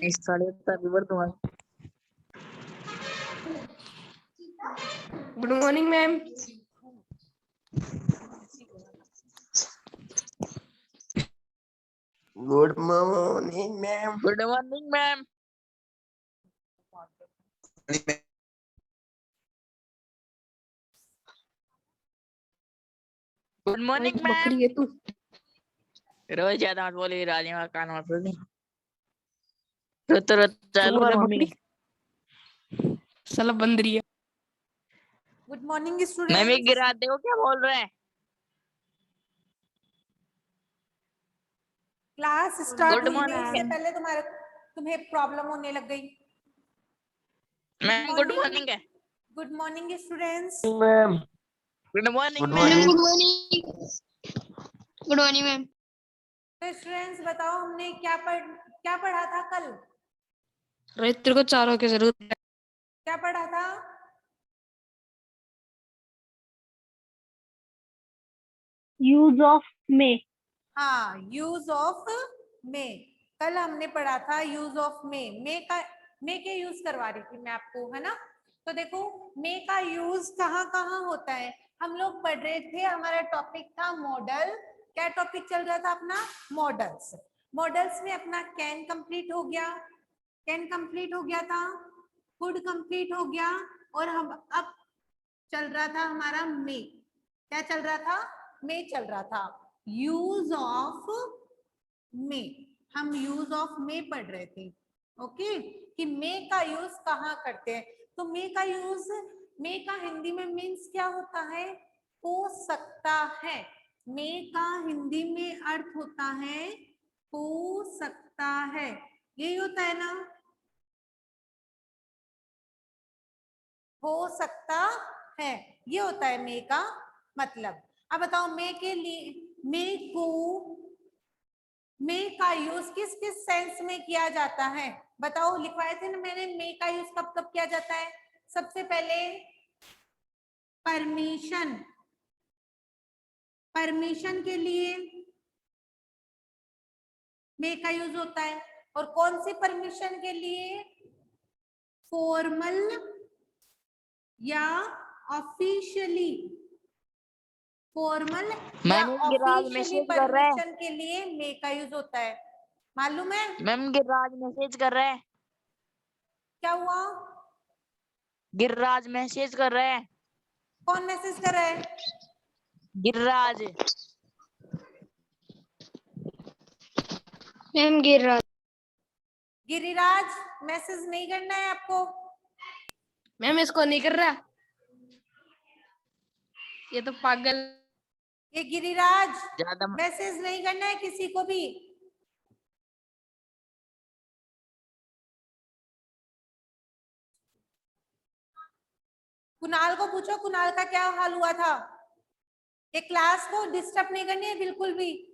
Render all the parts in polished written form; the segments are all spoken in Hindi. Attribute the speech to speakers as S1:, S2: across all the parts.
S1: इस साढ़े पेपर तुम्हारा।
S2: Good morning ma'am.
S3: Good morning ma'am.
S1: Good morning ma'am. Good morning ma'am.
S2: बकरी है तू।
S1: रोज ज्यादा मत बोली, राजमा कान मत बोली। तो चालू है मम्मी।
S2: साला बंदरी है।
S4: Good morning
S1: ma'am
S4: students.
S1: गिरा दे, वो क्या बोल रहे हैं?
S4: क्लास स्टार्ट
S1: गुड
S4: हुई नहीं, उससे
S1: मॉर्निंग
S4: पहले तुम्हें प्रॉब्लम होने लग गई।
S1: मैम। गुड मॉर्निंग है।
S4: Good morning students.
S3: Ma'am
S1: good morning
S3: good
S1: ma'am.
S3: Morning.
S5: Good morning ma'am.
S4: तो स्टूडेंट्स बताओ, हमने क्या पढ़ा था कल?
S2: अरे तेरे को चारों की जरूरत है।
S4: क्या पढ़ा था?
S5: यूज ऑफ मे।
S4: हाँ, यूज ऑफ मे। कल हमने पढ़ा था यूज ऑफ मे के यूज करवा रही थी मैं आपको, है ना। तो देखो, मे का यूज कहाँ कहाँ होता है हम लोग पढ़ रहे थे। हमारा टॉपिक था मॉडल। क्या टॉपिक चल रहा था अपना? मॉडल्स। मॉडल्स में अपना कैन कंप्लीट हो गया, था, कुड कंप्लीट हो गया, और हम अब चल रहा था हमारा मे। क्या चल रहा था? मे चल रहा था। यूज ऑफ मे, हम यूज ऑफ मे पढ़ रहे थे। ओके, कि मे का यूज कहाँ करते हैं। तो मे का यूज, मे का हिंदी में मीन्स क्या होता है? हो सकता है। मे का हिंदी में अर्थ होता है हो सकता है। यही होता है ना, हो सकता है, ये होता है मे का मतलब। अब बताओ, मे के लिए मे का यूज किस किस सेंस में किया जाता है? बताओ, लिखवाए थे ना मैंने, मे का यूज कब कब किया जाता है? सबसे पहले परमिशन के लिए मे का यूज होता है। और कौन सी परमिशन के लिए? फॉर्मल या ऑफिशियली। फॉर्मल या
S1: मैम गिराज
S4: ऑफिशियली
S1: मैसेज कर रहे हैं।
S4: परमिशन के लिए मे का यूज होता है, मालूम है?
S1: मैम गिराज मैसेज कर रहे हैं।
S4: क्या हुआ?
S1: गिरिराज मैसेज कर रहे हैं।
S4: कौन मैसेज कर रहा है?
S1: गिरिराज।
S5: मैम गिरिराज।
S4: गिरिराज मैसेज नहीं करना है आपको।
S2: मैम इसको नहीं कर रहा, ये तो पागल।
S4: ये गिरिराज
S1: ज्यादा
S4: मैसेज नहीं करना है किसी को भी। कुणाल को पूछो, कुणाल का क्या हाल हुआ था। ये क्लास को डिस्टर्ब नहीं करनी है बिल्कुल भी।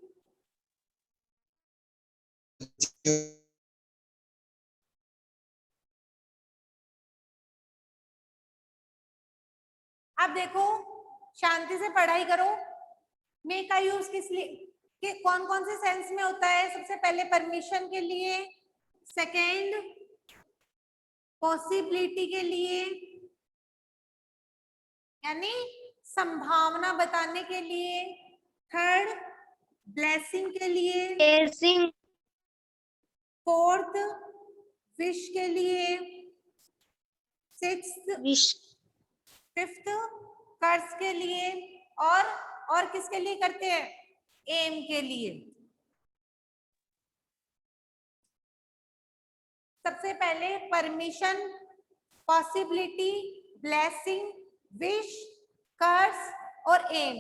S4: अब देखो, शांति से पढ़ाई करो। मे का यूज किस लिए, कि कौन कौन से सेंस में होता है? सबसे पहले परमिशन के लिए, सेकंड पॉसिबिलिटी के लिए, यानी संभावना बताने के लिए, थर्ड ब्लेसिंग के लिए,
S5: ब्लेसिंग।
S4: फोर्थ विश के लिए, सिक्स्थ
S5: विश।
S4: फिफ्थ कर्ज के लिए, और किसके लिए करते हैं? एम के लिए। सबसे पहले परमिशन, पॉसिबिलिटी, ब्लेसिंग, विश, कर्ज और एम।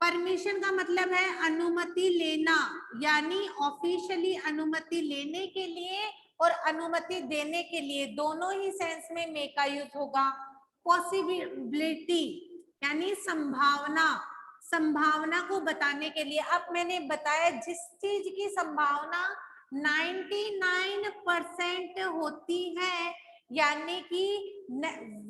S4: परमिशन का मतलब है अनुमति लेना, यानी ऑफिशियली अनुमति लेने के लिए और अनुमति देने के लिए, दोनों ही सेंस में मे का यूज होगा। पॉसिबिलिटी यानी संभावना को बताने के लिए। अब मैंने बताया, जिस चीज की संभावना 99% होती है, यानी कि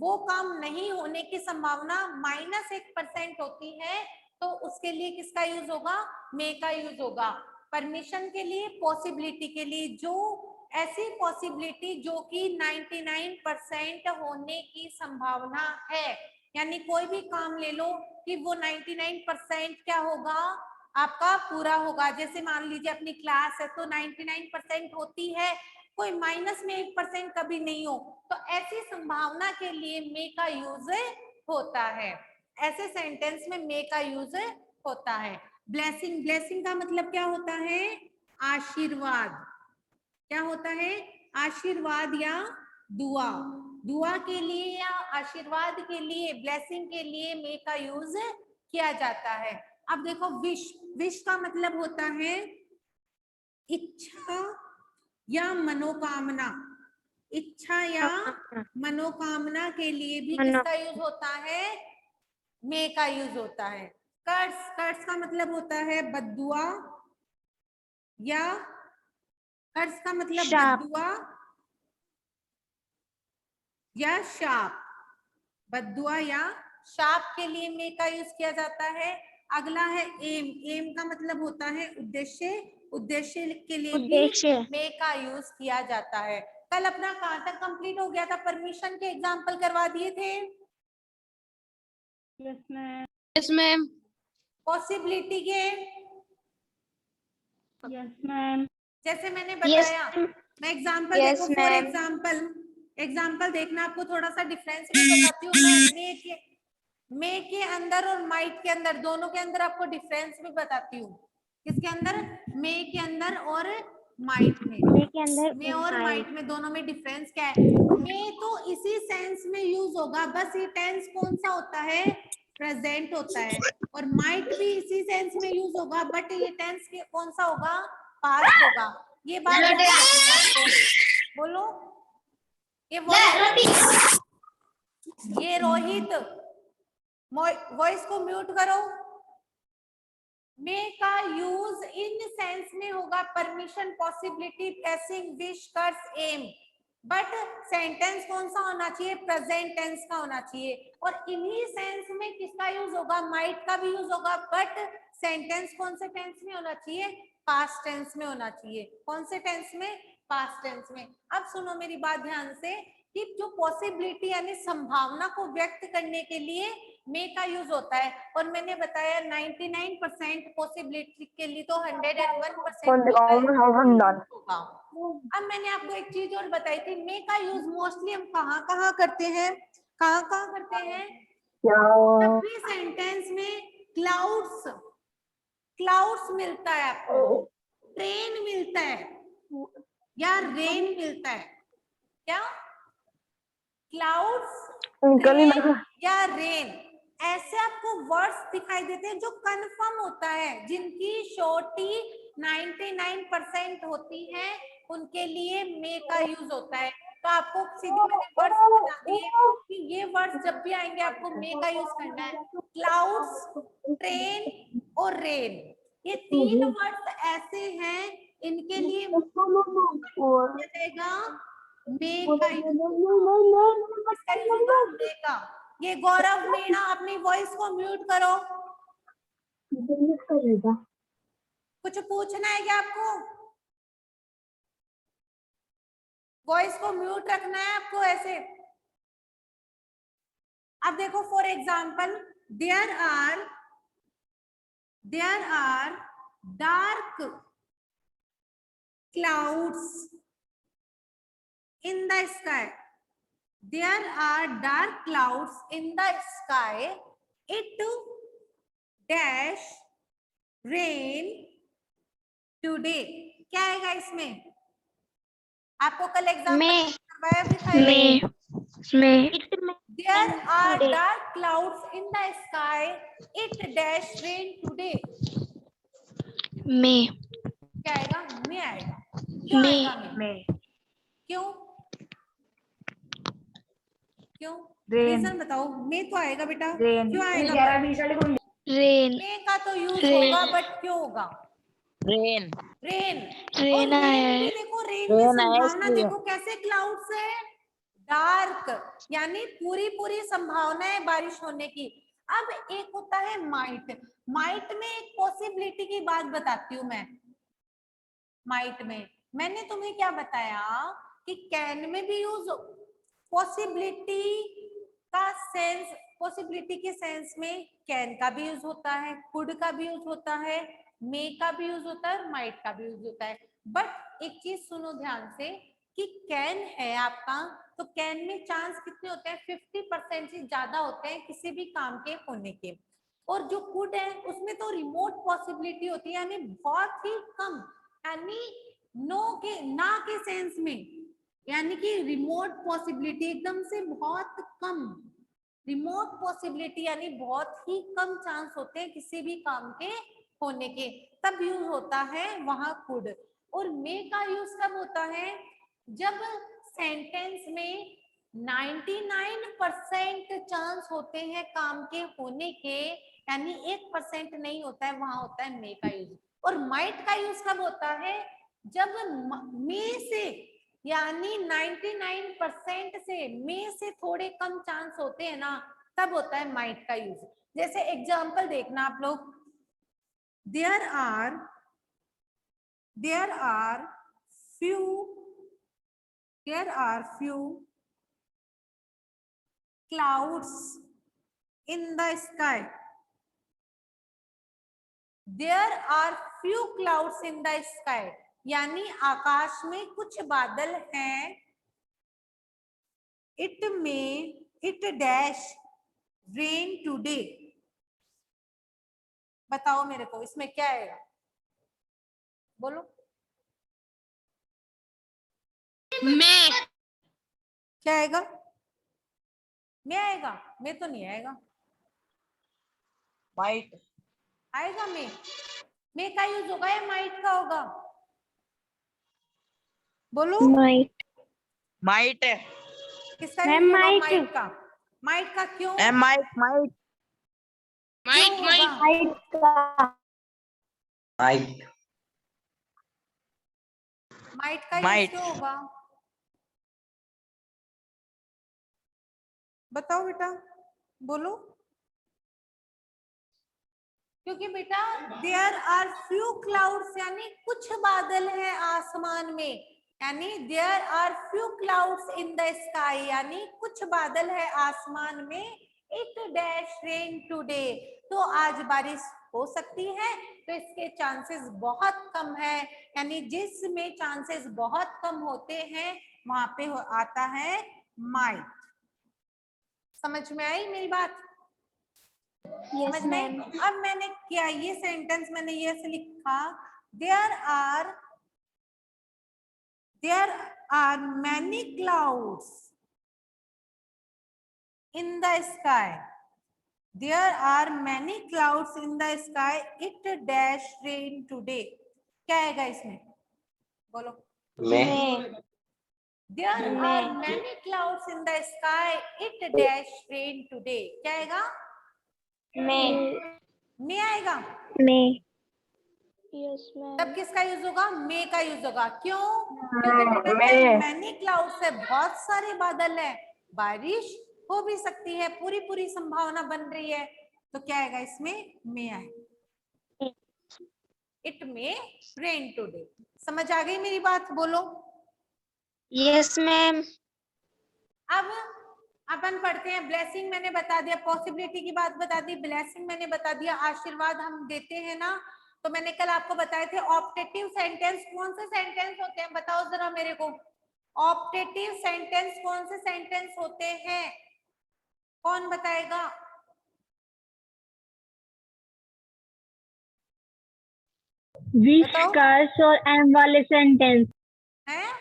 S4: वो काम नहीं होने की संभावना -1% होती है, तो उसके लिए किसका यूज होगा? मे का यूज होगा। परमिशन के लिए, पॉसिबिलिटी के लिए, जो ऐसी पॉसिबिलिटी जो कि 99% होने की संभावना है, यानी कोई भी काम ले लो कि वो 99% क्या होगा, आपका पूरा होगा। जैसे मान लीजिए अपनी क्लास है तो 99% होती है, कोई माइनस में 1% कभी नहीं हो, तो ऐसी संभावना के लिए मे का यूज होता है। ऐसे सेंटेंस में मे का यूज होता है। ब्लेसिंग, ब्लेसिंग का मतलब क्या होता है, आशीर्वाद। क्या होता है, आशीर्वाद या दुआ। दुआ के लिए या आशीर्वाद के लिए, ब्लेसिंग के लिए मे का यूज किया जाता है। अब देखो विश, विश का मतलब होता है इच्छा या मनोकामना। इच्छा या मनोकामना के लिए भी किसका यूज होता है, मे का यूज होता है। कर्स, कर्स का मतलब होता है बद्दुआ, या कर्स का मतलब बद्दुआ या शाप। बद्दुआ या शाप के लिए मे का यूज किया जाता है। अगला है एम, एम का मतलब होता है उद्देश्य, उद्देश्य के लिए भी मे का यूज किया जाता है। कल अपना कहाँ तक कंप्लीट हो गया था, परमिशन के एग्जाम्पल करवा दिए थे।
S5: Yes ma'am.
S4: पॉसिबिलिटी के,
S5: यस मैम।
S4: जैसे मैंने बताया, मैं एग्जाम्पल
S5: Yes,
S4: देखो, फॉर
S5: ma'am.
S4: एग्जाम्पल, एग्जाम्पल देखना, आपको थोड़ा सा डिफरेंस भी बताती हूँ मैं। मे के अंदर और माइट के अंदर, दोनों के अंदर आपको डिफरेंस भी बताती हूँ। किसके अंदर, मे के अंदर और माइट में। मे और माइट में दोनों में डिफरेंस क्या है। मे तो इसी सेंस में यूज होगा, बस ये टेंस कौन सा होता है, प्रेजेंट होता है। और माइट भी इसी सेंस में यूज होगा, बट ये टेंस कौन सा होगा, पास्ट होगा। ये बात ध्यान रखनी है आपको। बोलो, ये ये रोहित, वॉइस को म्यूट करो। मे का यूज इन सेंस में होगा permission, possibility, blessing, wish, curse, um, but sentence कौन सा होना चाहिए, प्रेजेंट टेंस का होना चाहिए। और इन्हीं सेंस में किसका यूज होगा, माइट का भी यूज होगा, बट सेंटेंस कौन से टेंस में होना चाहिए, पास्ट टेंस में होना चाहिए। कौन से टेंस में, पास्ट टेंस में। अब सुनो मेरी बात ध्यान से, कि जो पॉसिबिलिटी यानी संभावना को व्यक्त करने के लिए मे का यूज होता है। और मैंने बताया 99% पॉसिबिलिटी के लिए तो 101% होगा। अब मैंने आपको एक चीज और बताई थी, मे का यूज मोस्टली हम कहाँ करते हैं, कहाँ करते हैं, जब भी सेंटेंस में क्लाउड्स, क्लाउड्स मिलता है आपको, ट्रेन मिलता है या रेन मिलता है। क्या, क्लाउड्स या रेन, ऐसे आपको वर्ड्स दिखाई देते हैं जो कंफर्म होता है, जिनकी श्योरिटी 99% होती है, उनके लिए मे का यूज होता है। तो आपको सीधे मैंने वर्ड्स बता दिए कि ये वर्ड्स जब भी आएंगे आपको मे का यूज करना है। क्लाउड्स, ट्रेन और रेन, ये तीन वर्ड्स ऐसे हैं, इनके लिए मे का मे का। ये गौरव मीणा, अपनी वॉइस को म्यूट करो। कुछ पूछना है क्या आपको, वॉइस को म्यूट रखना है आपको ऐसे। अब देखो for example, there are dark clouds in the sky. There are dark clouds in the sky. It dash rain today. क्या आएगा इसमें, आपको कल एग्जाम करवाया भी था। There are dark clouds in the sky. It dash rain today.
S5: May.
S4: क्या आएगा, मे आएगा। क्यों आएगा मे, क्यों, क्यों, रीजन बताओ। मे तो आएगा बेटा, क्यों आएगा,
S5: Rain.
S4: मे का तो यूज होगा, बट क्यों होगा,
S1: रेन,
S4: रेन।
S5: Rain
S4: और रेन
S5: आया
S4: भी
S5: है।
S4: देखो, रेन में संभावना देखो कैसे, क्लाउड्स है, डार्क, यानी पूरी संभावना है बारिश होने की। अब एक होता है माइट, माइट में एक पॉसिबिलिटी की बात बताती हूँ मैं। माइट में। मैंने तुम्हें क्या बताया कि कैन में भी यूज, पॉसिबिलिटी का सेंस, पॉसिबिलिटी के सेंस में कैन का भी यूज होता है, कुड का भी यूज होता है, मे का भी यूज होता है और माइट का भी यूज होता है। बट एक चीज सुनो ध्यान से कि कैन है आपका, तो कैन में चांस कितने होते हैं? 50% से ज्यादा होते हैं किसी भी काम के होने के। और जो कुड है उसमें तो रिमोट पॉसिबिलिटी होती है, यानी बहुत ही कम, यानी नो के, ना के सेंस में, यानी कि रिमोट पॉसिबिलिटी एकदम से बहुत कम, रिमोट पॉसिबिलिटी यानी बहुत ही कम चांस होते हैं किसी भी काम के होने के, तब यूज होता है वहां कुड। और मे का यूज कब होता है? जब सेंटेंस में 99% चांस होते हैं काम के होने के, यानी 1% नहीं होता है, वहां होता है मे का यूज। और माइट का यूज कब होता है? जब मे से, यानी 99% से मे से थोड़े कम चांस होते हैं ना, तब होता है माइट का यूज। जैसे एग्जांपल देखना आप लोग, there are few clouds in the sky. There are few clouds in the sky, यानी आकाश में कुछ बादल हैं। it dash rain today. बताओ मेरे को इसमें क्या आएगा, बोलो।
S2: मैं
S4: क्या आएगा? मैं आएगा? मैं तो नहीं आएगा।
S1: माइट
S4: आएगा मैं? मैं का यूज होगा या माइट का होगा? बोलो।
S5: माइट
S1: माइट
S4: किसका
S5: मैम,
S4: यूज होगा?
S5: माइट।
S4: माइट का। माइट का क्यों?
S1: माइट माइट
S2: माइट
S4: क्यों
S2: माइट
S4: होगा?
S5: माइट का
S3: माइट
S4: माइट का यूज
S1: माइट
S4: क्यों होगा? बताओ बेटा, बोलो। क्योंकि बेटा देयर आर फ्यू क्लाउड्स, यानी कुछ बादल हैं आसमान में, यानी there are few clouds in the sky, यानी कुछ बादल है आसमान में। इट डैश रेन टुडे, तो आज बारिश हो सकती है, तो इसके चांसेस बहुत कम है, यानी जिसमें चांसेस बहुत कम होते हैं वहां पे आता है माइट। समझ में आई मेरी बात?
S5: यस
S4: समझ में?
S5: मैम।
S4: अब मैंने क्या ये सेंटेंस मैंने ये से लिखा, there are many clouds in the sky, there are many clouds in the sky, it dash rain today. क्या आएगा इसमें, बोलो।
S3: मैं
S4: there are many clouds in the sky, it dash rain today. क्या आएगा? मैं आएगा?
S5: मैं यस मैम।
S4: तब किसका यूज होगा? मे का यूज होगा। क्यों? क्योंकि बेटा जब मैनी क्लाउड से बहुत सारे बादल है, बारिश हो भी सकती है, पूरी पूरी संभावना बन रही है, तो क्या आएगा इसमें? मे आएगा। It may rain today. समझ आ गई मेरी बात? बोलो।
S5: Yes ma'am.
S4: अब अपन पढ़ते हैं। ब्लेसिंग मैंने बता दिया, पॉसिबिलिटी की बात बता दी, ब्लेसिंग मैंने बता दिया, आशीर्वाद हम देते हैं ना, तो मैंने कल आपको बताए थे ऑप्टेटिव सेंटेंस कौन से सेंटेंस होते हैं, बताओ जरा मेरे को। ऑप्टेटिव सेंटेंस कौन से सेंटेंस होते हैं, कौन बताएगा?
S5: विश,
S4: बताओ।
S5: कर्स और एम वाले सेंटेंस।
S4: हैं?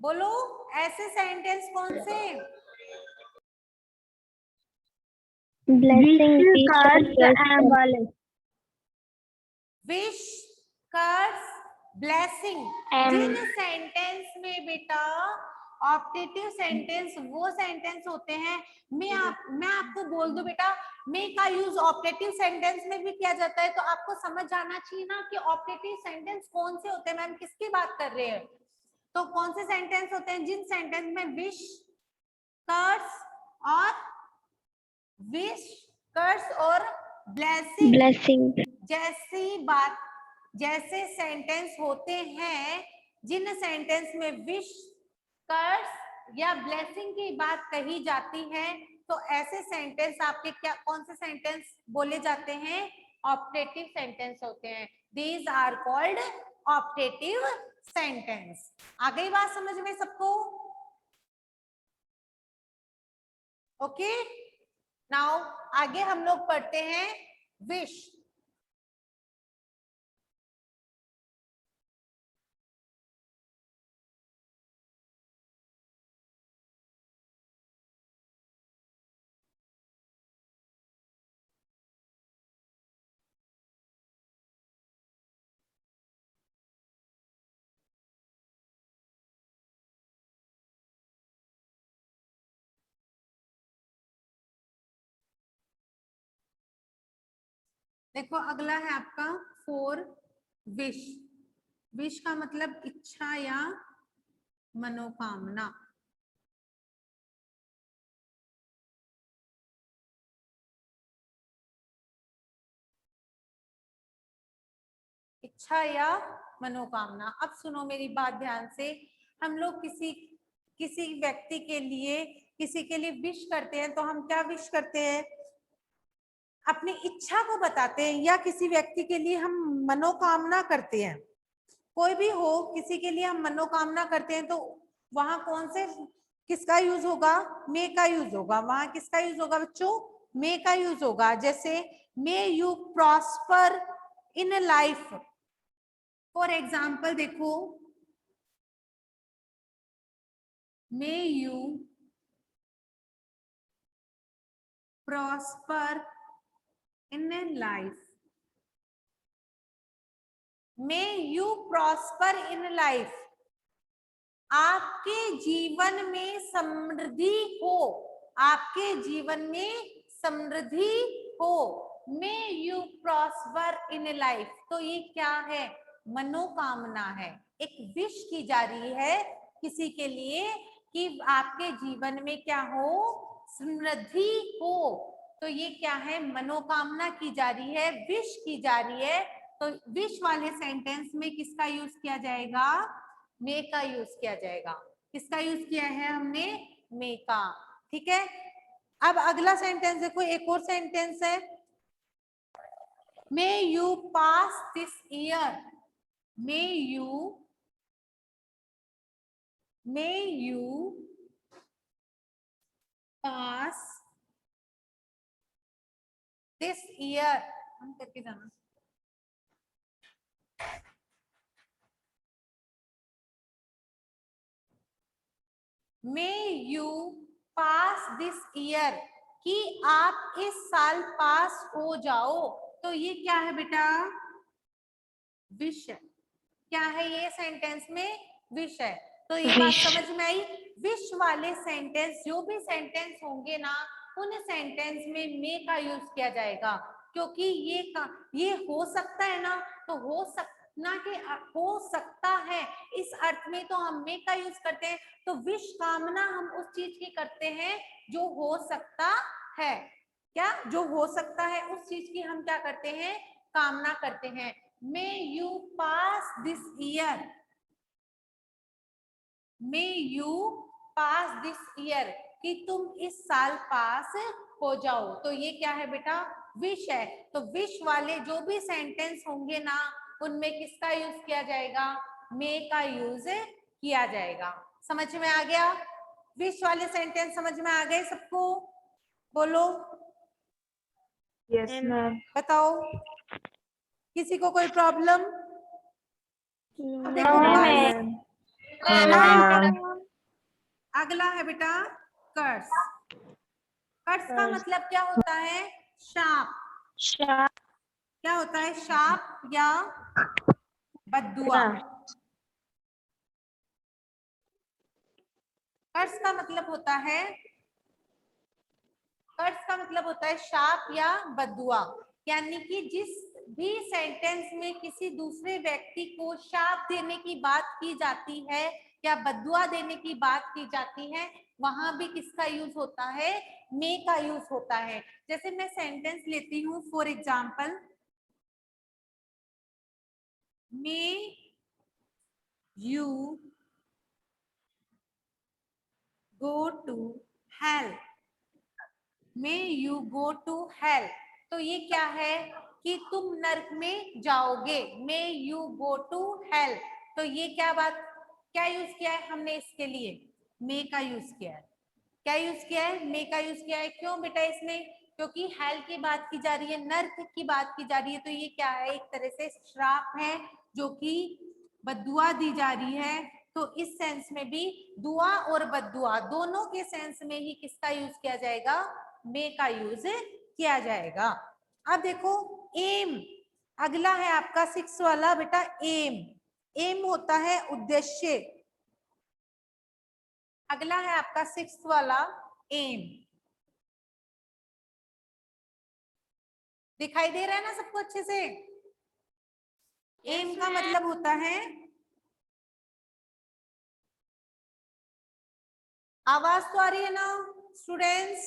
S4: बोलो, ऐसे सेंटेंस कौन से?
S5: ब्लेसिंग, कर्स, एम वाले।
S4: विश, कर्स, ब्लेसिंग। जिन सेंटेंस में बेटा ऑप्टेटिव सेंटेंस वो सेंटेंस होते हैं, मैं आपको बोल दूं बेटा, मे का यूज ऑप्टेटिव सेंटेंस में भी किया जाता है, तो आपको समझ आना चाहिए ना कि ऑप्टेटिव सेंटेंस कौन से होते हैं। मैम किसकी बात कर रहे हैं? तो कौन से सेंटेंस होते हैं जिन सेंटेंस में विश, कर्स और ब्लेसिंग
S5: ब्लेसिंग,
S4: जैसी बात, जैसे सेंटेंस होते हैं जिन सेंटेंस में विश, कर्स या ब्लेसिंग की बात कही जाती है, तो ऐसे सेंटेंस आपके क्या, कौन से सेंटेंस बोले जाते हैं? ऑप्टेटिव सेंटेंस होते हैं। These are called optative sentence. आ गई बात समझ में सबको? ओके, नाउ आगे हम लोग पढ़ते हैं विश। देखो अगला है आपका 4 विश। विश का मतलब इच्छा या मनोकामना। इच्छा या मनोकामना। अब सुनो मेरी बात ध्यान से। हम लोग किसी व्यक्ति के लिए, किसी के लिए विश करते हैं तो हम क्या विश करते हैं? अपनी इच्छा को बताते हैं, या किसी व्यक्ति के लिए हम मनोकामना करते हैं। कोई भी हो, किसी के लिए हम मनोकामना करते हैं तो वहां कौन से, किसका यूज होगा? मे का यूज होगा। वहां किसका यूज होगा बच्चों? मे का यूज होगा। जैसे may you prosper in life. For example देखो, may you prosper in life. May you prosper in life. आपके जीवन में समृद्धि हो, आपके जीवन में समृद्धि हो। मे यू प्रॉस्पर इन लाइफ। तो ये क्या है? मनोकामना है। एक विश की जा रही है किसी के लिए कि आपके जीवन में क्या हो? समृद्धि हो। तो ये क्या है? मनोकामना की जा रही है, विश की जा रही है। तो विश वाले सेंटेंस में किसका यूज किया जाएगा? मे का यूज किया जाएगा। किसका यूज किया है हमने? मे का। ठीक है, अब अगला सेंटेंस देखो, एक और सेंटेंस है, may you pass this year. May you pass this year. हम करके जाना। May you pass this year, कि आप इस साल पास हो जाओ। तो ये क्या है बेटा? विश है। क्या है ये सेंटेंस में? विश है। तो ये बात समझ में आई? विश वाले सेंटेंस, जो भी सेंटेंस होंगे ना, उन सेंटेंस में मे का यूज किया जाएगा। क्योंकि ये हो सकता है ना, तो हो सकता है, इस अर्थ में तो हम मे का यूज करते हैं। तो विश कामना हम उस चीज की करते हैं जो हो सकता है। क्या? जो हो सकता है उस चीज की हम क्या करते हैं? कामना करते हैं। May you pass this year. May you pass this year, कि तुम इस साल पास हो जाओ। तो ये क्या है बेटा? विश है। तो विश वाले जो भी सेंटेंस होंगे ना, उनमें किसका यूज किया जाएगा? मे का यूज किया जाएगा। समझ में आ गया? विश वाले सेंटेंस समझ में आ गए सबको? बोलो।
S5: Yes ma'am.
S4: बताओ, किसी को कोई प्रॉब्लम? देखो अगला है बेटा कर्स। कर्स का मतलब क्या होता है? शाप। क्या होता है? शाप या बद्दुआ। कर्स का मतलब होता है, कर्स का मतलब होता है शाप या बद्दुआ। यानी कि जिस भी सेंटेंस में किसी दूसरे व्यक्ति को शाप देने की बात की जाती है या बद्दुआ देने की बात की जाती है, वहां भी किसका यूज होता है? मे का यूज होता है। जैसे मैं सेंटेंस लेती हूँ, for example, may you go to hell, may you go to hell. तो ये क्या है कि तुम नर्क में जाओगे, may you go to hell. तो ये क्या बात, क्या यूज किया है हमने इसके लिए? मे का यूज किया है। क्या यूज किया है? मे का यूज किया है। क्यों बेटा? इसमें क्योंकि हेल की बात की जा रही है, नर्क की बात की जा रही है। तो ये क्या है? एक तरह से श्राप है, जो कि बद्दुआ दी जा रही है। तो इस सेंस में भी दुआ और बद्दुआ दोनों के सेंस में ही किसका यूज किया जाएगा? मे का यूज किया जाएगा। अब देखो एम, अगला है आपका 6 वाला बेटा, एम। एम होता है उद्देश्य। अगला है आपका 6 वाला, एम। दिखाई दे रहा है ना सबको अच्छे से? एम का मतलब होता है, आवाज तो आ रही है ना स्टूडेंट्स?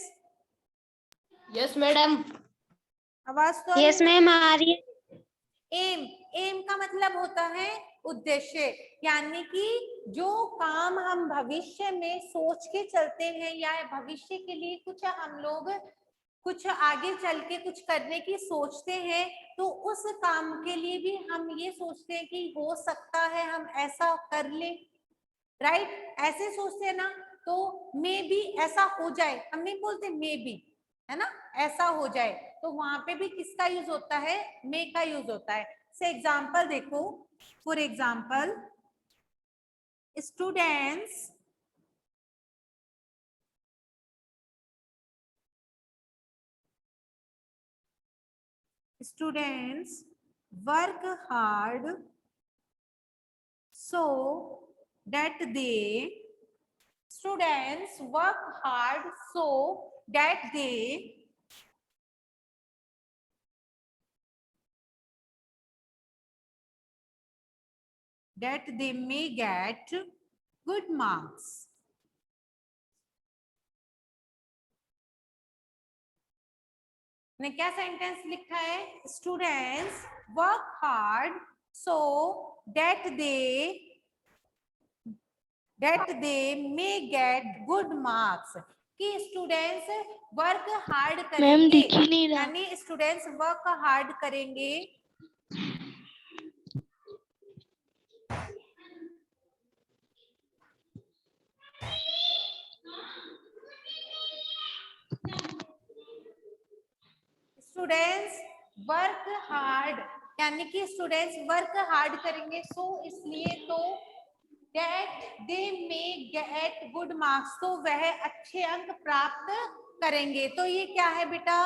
S2: Yes madam.
S4: आवाज तो आ रही
S5: यस
S4: है?
S5: मैम आ रही है।
S4: एम, एम का मतलब होता है उद्देश्य, यानी कि जो काम हम भविष्य में सोच के चलते हैं या भविष्य के लिए कुछ हम लोग कुछ आगे चल के कुछ करने की सोचते हैं, तो उस काम के लिए भी हम ये सोचते हैं कि हो सकता है हम ऐसा कर ले, राइट? ऐसे सोचते हैं ना, तो मे बी ऐसा हो जाए, हम नहीं बोलते मे बी, है ना, ऐसा हो जाए। तो वहां पे भी किसका यूज होता है? मे का यूज होता है। से एग्जाम्पल देखो, for example, students work hard so that they students work hard so that they may get good marks. ने क्या सेंटेंस लिखा है? Students work hard so that they may get good marks. कि स्टूडेंट्स वर्क हार्ड
S5: मैम
S4: करेंगे,
S5: दिख ही नहीं रहा।
S4: यानी स्टूडेंट्स वर्क हार्ड करेंगे स्टूडेंट्स वर्क हार्ड, यानी कि स्टूडेंट्स वर्क हार्ड करेंगे, सो इसलिए तो that they may get good marks, तो वह अच्छे अंक प्राप्त करेंगे। तो ये क्या है बेटा?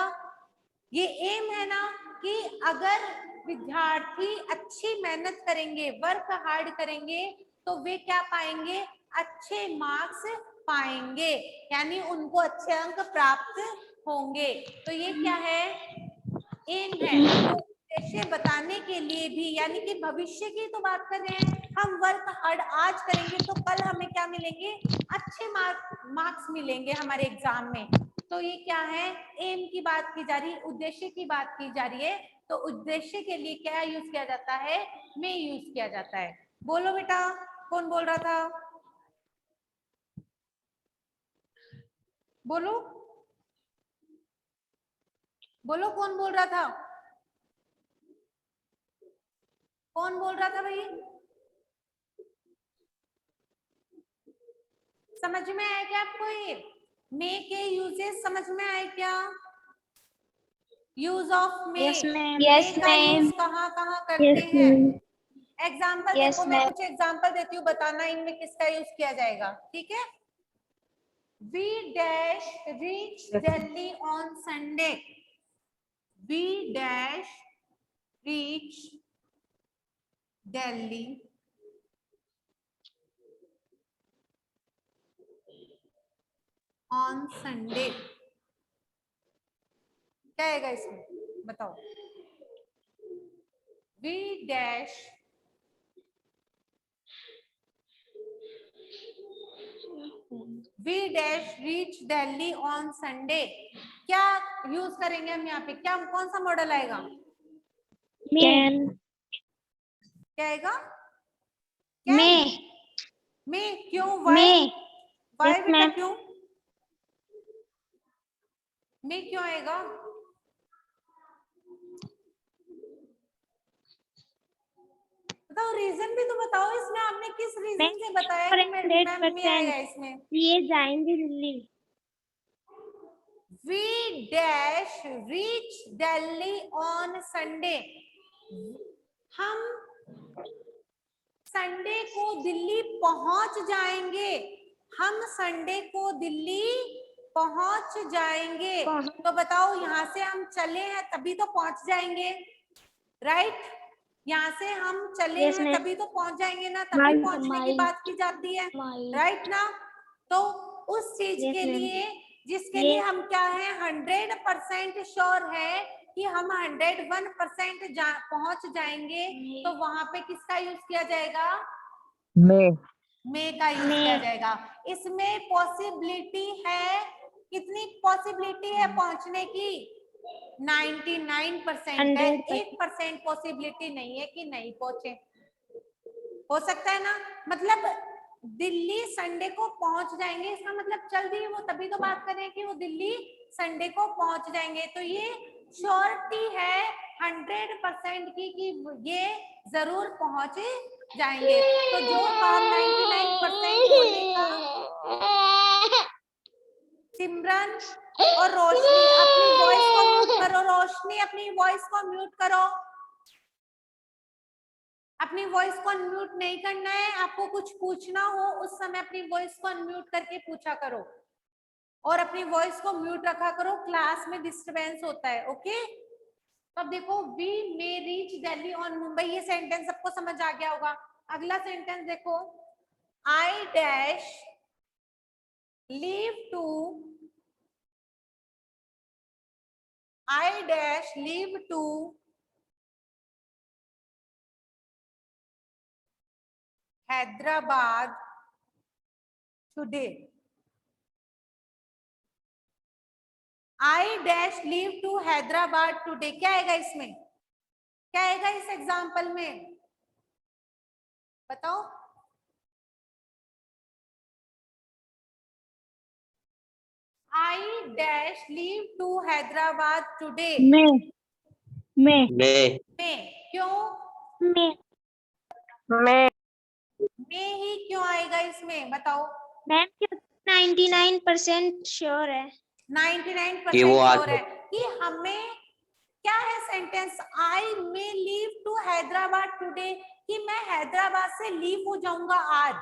S4: ये एम है ना, कि अगर विद्यार्थी अच्छी मेहनत करेंगे, वर्क हार्ड करेंगे, तो वे क्या पाएंगे? अच्छे मार्क्स पाएंगे, यानी उनको अच्छे अंक प्राप्त होंगे। तो ये क्या है? एम है। तो उद्देश्य बताने के लिए भी, यानी कि भविष्य की तो बात कर रहे हैं हम, वर्क हार्ड आज करेंगे तो कल हमें क्या मिलेंगे? अच्छे मार्क्स मिलेंगे हमारे एग्जाम में। तो ये क्या है? एम की बात की जा रही है, उद्देश्य की बात की जा रही है। तो उद्देश्य के लिए क्या यूज किया जाता है? में यूज किया जाता है। बोलो बेटा, कौन बोल रहा था? बोलो बोलो, कौन बोल रहा था? कौन बोल रहा था भाई? समझ में आया क्या आपको? ये मे के यूजेस समझ में आए क्या? Use of may,
S5: yes ma'am.
S4: May का यूज कहाँ कहाँ करते
S5: यस
S4: हैं?
S5: मैम।
S4: एग्जाम्पल
S5: Yes,
S4: देखो, मैं
S5: ma'am.
S4: कुछ एग्जाम्पल देती हूँ, बताना इनमें किसका यूज किया जाएगा, ठीक है? We dash reach Delhi on Sunday. We dash reach Delhi on Sunday. क्या आएगा इसमें? बताओ। We dash reach Delhi on Sunday. क्या यूज करेंगे हम यहाँ पे? क्या कौन सा मॉडल आएगा?
S5: कैन।
S4: क्या आएगा?
S5: में।
S4: में क्यों? वाई?
S5: में।
S4: वाई
S5: Yes,
S4: बेटा
S5: ma'am.
S4: क्यों? में क्यों आएगा? बताओ, रीजन भी तो बताओ इसमें। आपने किस रीजन से बताया कि मैम में आएगा इसमें?
S5: ये जाएंगे Delhi.
S4: We dash reach Delhi on Sunday. हम संडे को दिल्ली पहुंच जाएंगे। हम संडे को दिल्ली पहुंच जाएंगे। तो बताओ, यहाँ से हम चले हैं तभी तो पहुंच जाएंगे, राइट? यहाँ से हम चले
S5: Yes,
S4: हैं
S5: ma'am.
S4: तभी तो पहुंच जाएंगे ना, तभी पहुंचने की बात की जाती है, राइट ना? तो उस चीज
S5: Yes,
S4: के
S5: ma'am.
S4: लिए जिसके
S5: Yes.
S4: लिए हम क्या है 100% श्योर है कि हम 101% पहुंच जाएंगे, तो वहां पे किसका यूज किया जाएगा? में का यूज किया जाएगा। इसमें पॉसिबिलिटी है, कितनी पॉसिबिलिटी है पहुंचने की? 99% है। 1% पॉसिबिलिटी नहीं है कि नहीं पहुंचे। हो सकता है ना? मतलब दिल्ली संडे को पहुंच जाएंगे, इसका मतलब जल्दी वो तभी तो बात कर रहे हैं कि वो दिल्ली संडे को पहुंच जाएंगे। तो ये श्योरिटी है 100% की कि ये जरूर पहुंच जाएंगे। तो जो काम 99% होने का, सिमरन और रोशनी अपनी वॉइस को म्यूट करो। रोशनी अपनी वॉइस को म्यूट करो। अपनी वॉइस को अनम्यूट नहीं करना है। आपको कुछ पूछना हो उस समय अपनी वॉइस को अनम्यूट करके पूछा करो और अपनी वॉइस को म्यूट रखा करो, क्लास में डिस्टरबेंस होता है। ओके? तो अब देखो, we may reach Delhi on Mumbai, ये सेंटेंस सबको समझ आ गया होगा। अगला सेंटेंस देखो, I dash leave to Hyderabad today. I dash leave to Hyderabad today. क्या आएगा इसमें? क्या आएगा इस एग्जाम्पल में? बताओ। I dash leave to Hyderabad today.
S5: में।
S4: क्यों?
S5: में
S4: ही क्यों आएगा इसमें? बताओ।
S5: मैम 99% श्योर है।
S4: 99%
S3: कि वो आज
S4: श्योर है कि हमें क्या है sentence, I may leave to Hyderabad today, कि मैं हैदराबाद से लीव हो जाऊंगा आज,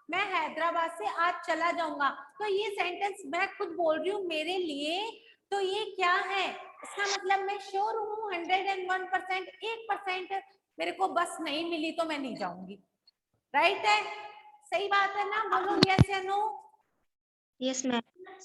S4: मैं हैदराबाद से आज चला जाऊंगा। तो ये सेंटेंस मैं खुद बोल रही हूँ मेरे लिए, तो ये क्या है? इसका मतलब मैं श्योर हूँ 101%। 1% मेरे को बस नहीं मिली तो मैं नहीं जाऊंगी, राइट है? सही बात है ना? बोलो यस या no.
S5: Yes ma'am.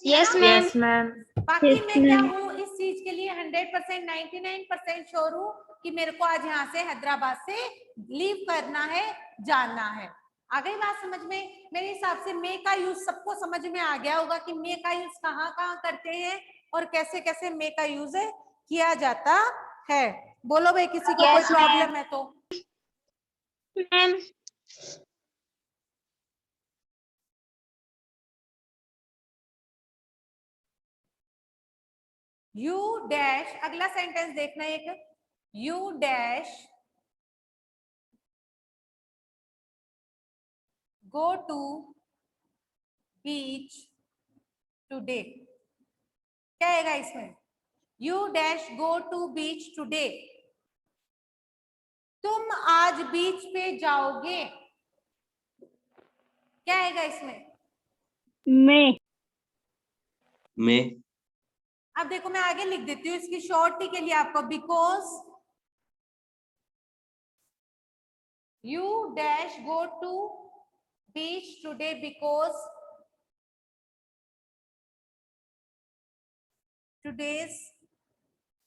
S4: Yes
S5: ma'am.
S6: Yes ma'am.
S4: बाकी मैं क्या हूँ इस चीज के लिए 100% 99% श्योर हूँ कि मेरे को आज यहाँ से हैदराबाद से लीव करना है, जाना है। आ गई बात समझ में? मेरे हिसाब से मे का यूज सबको समझ में आ गया होगा कि मे का यूज कहाँ कहाँ करते हैं और कैसे कैसे मे का यूज किया जाता है। बोलो भाई, किसी को कोई प्रॉब्लम है तो?
S5: मैम
S4: यू डैश, अगला सेंटेंस देखना एक, you dash go to beach today. क्या आएगा इसमें? You dash go to beach today. तुम आज बीच पे जाओगे। क्या आएगा इसमें?
S3: में
S4: अब देखो, मैं आगे लिख देती हूँ इसकी शॉर्टी के लिए आपको, because you dash go to beach today because today's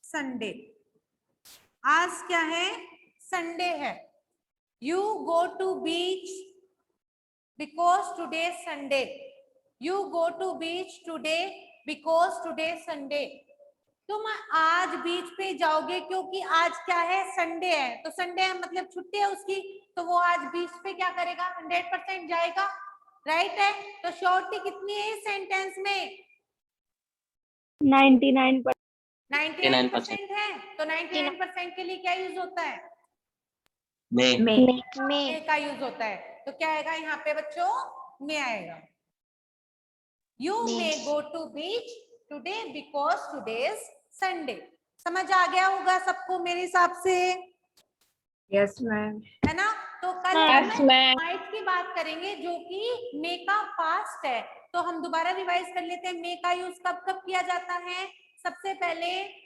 S4: Sunday. आज क्या है? संडे है। You go to beach because today Sunday. You go to beach today because today Sunday. तुम आज बीच पे जाओगे क्योंकि आज क्या है, संडे है। तो संडे है मतलब छुट्टी है उसकी, तो वो आज बीच पे क्या करेगा, 100% जाएगा, राइट है। तो श्योरिटी कितनी है इस सेंटेंस में?
S5: 99%.
S4: 99% है। तो 99% के लिए क्या यूज होता है?
S3: मैं
S4: मे का यूज होता है। तो क्या आएगा यहाँ पे बच्चों? मे आएगा। You may go to beach today because today is Sunday. समझ आ गया होगा सबको मेरे हिसाब से?
S2: Yes ma'am.
S4: है ना। तो कल
S5: Yes,
S4: हम
S5: ma'am.
S4: माइट की बात करेंगे जो कि मे का पास्ट है। तो हम दोबारा रिवाइज कर लेते हैं। मे का यूज कब कब किया जाता है? सबसे पहले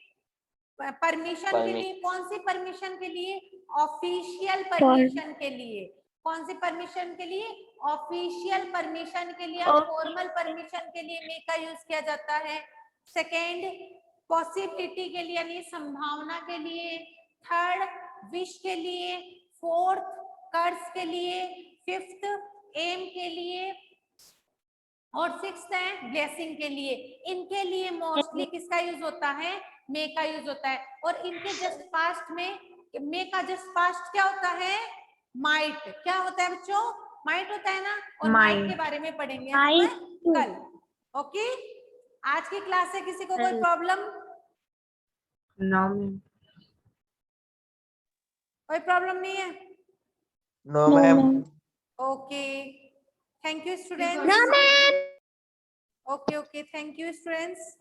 S4: परमिशन के लिए। कौन सी परमिशन के लिए? ऑफिशियल परमिशन के लिए। कौन सी परमिशन के लिए? ऑफिशियल परमिशन के लिए, फॉर्मल परमिशन के लिए मे का यूज किया जाता है। सेकेंड, पॉसिबिलिटी के लिए यानी संभावना के लिए। थर्ड, विश के लिए। फोर्थ, कर्ज के लिए। फिफ्थ, एम के लिए। और सिक्स्थ है ब्लेसिंग के लिए। इनके लिए मोस्टली किसका यूज होता है? मे का यूज होता है। और इनके जस्ट पास्ट में, मे का जस्ट पास्ट क्या होता है? माइट। क्या होता है बच्चों? माइट होता है ना। और माइट के बारे में पढ़ेंगे हम कल। ओके, आज की क्लास से किसी को कोई प्रॉब्लम?
S2: No ma'am.
S4: कोई प्रॉब्लम नहीं है?
S3: No ma'am.
S4: Okay, thank you students.
S5: No, ma'am.
S4: Okay okay, thank you students.